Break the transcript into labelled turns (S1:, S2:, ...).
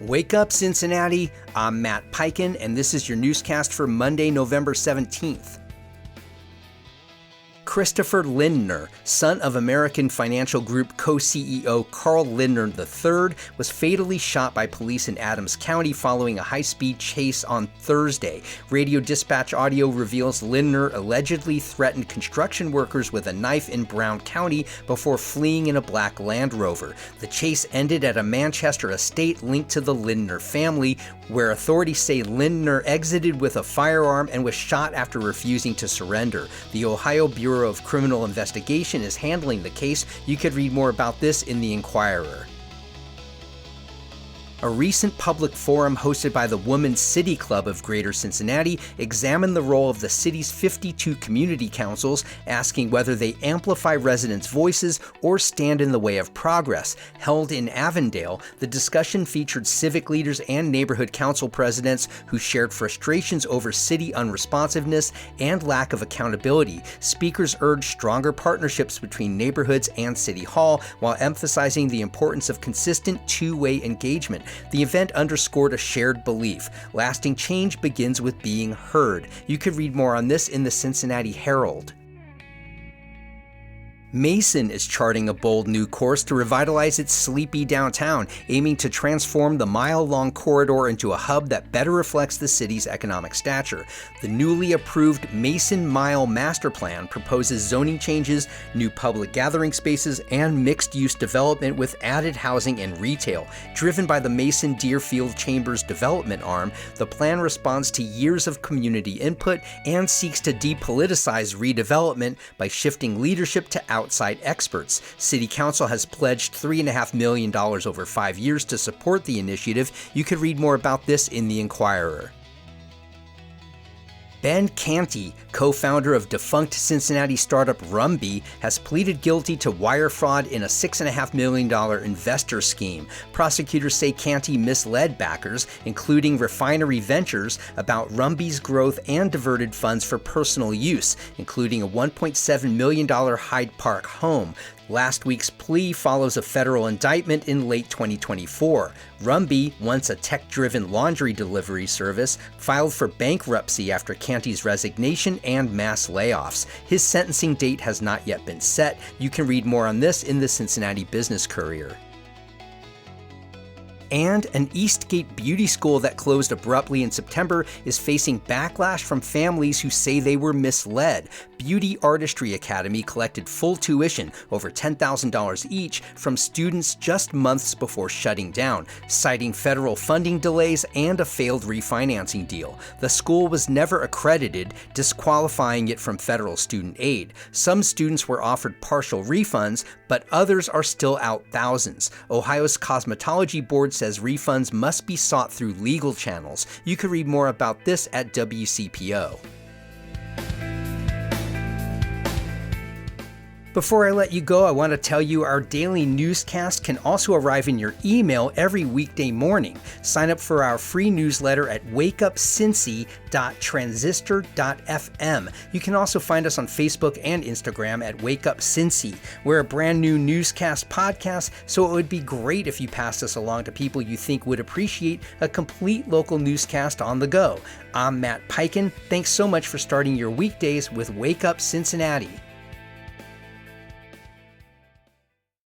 S1: Wake up, Cincinnati. I'm Matt Peiken, and this is your newscast for Monday, November 17th. Christopher Lindner, son of American Financial Group co-CEO Carl Lindner III, was fatally shot by police in Adams County following a high-speed chase on Thursday. Radio dispatch audio reveals Lindner allegedly threatened construction workers with a knife in Brown County before fleeing in a black Land Rover. The chase ended at a Manchester estate linked to the Lindner family, where authorities say Lindner exited with a firearm and was shot after refusing to surrender. The Ohio Bureau of Criminal Investigation is handling the case. You could read more about this in the Inquirer. A recent public forum hosted by the Women's City Club of Greater Cincinnati examined the role of the city's 52 community councils, asking whether they amplify residents' voices or stand in the way of progress. Held in Avondale, the discussion featured civic leaders and neighborhood council presidents who shared frustrations over city unresponsiveness and lack of accountability. Speakers urged stronger partnerships between neighborhoods and City Hall while emphasizing the importance of consistent two-way engagement. The event underscored a shared belief. Lasting change begins with being heard. You could read more on this in the Cincinnati Herald. Mason is charting a bold new course to revitalize its sleepy downtown, aiming to transform the mile-long corridor into a hub that better reflects the city's economic stature. The newly approved Mason Mile Master Plan proposes zoning changes, new public gathering spaces, and mixed-use development with added housing and retail. Driven by the Mason Deerfield Chamber's development arm, the plan responds to years of community input and seeks to depoliticize redevelopment by shifting leadership to outside experts. City Council has pledged $3.5 million over 5 years to support the initiative. You could read more about this in the Inquirer. Ben Canty, co-founder of defunct Cincinnati startup Rumby, has pleaded guilty to wire fraud in a $6.5 million investor scheme. Prosecutors say Canty misled backers, including Refinery Ventures, about Rumby's growth and diverted funds for personal use, including a $1.7 million Hyde Park home. Last week's plea follows a federal indictment in late 2024. Rumby, once a tech-driven laundry delivery service, filed for bankruptcy after Canty's resignation and mass layoffs. His sentencing date has not yet been set. You can read more on this in the Cincinnati Business Courier. And an Eastgate beauty school that closed abruptly in September is facing backlash from families who say they were misled. Beauty Artistry Academy collected full tuition, over $10,000 each, from students just months before shutting down, citing federal funding delays and a failed refinancing deal. The school was never accredited, disqualifying it from federal student aid. Some students were offered partial refunds, but others are still out thousands. Ohio's Cosmetology Board says refunds must be sought through legal channels. You can read more about this at WCPO. Before I let you go, I want to tell you our daily newscast can also arrive in your email every weekday morning. Sign up for our free newsletter at wakeupcincy.transistor.fm. You can also find us on Facebook and Instagram at wakeupcincy. We're a brand new newscast podcast, so it would be great if you passed us along to people you think would appreciate a complete local newscast on the go. I'm Matt Peiken. Thanks so much for starting your weekdays with Wake Up Cincinnati.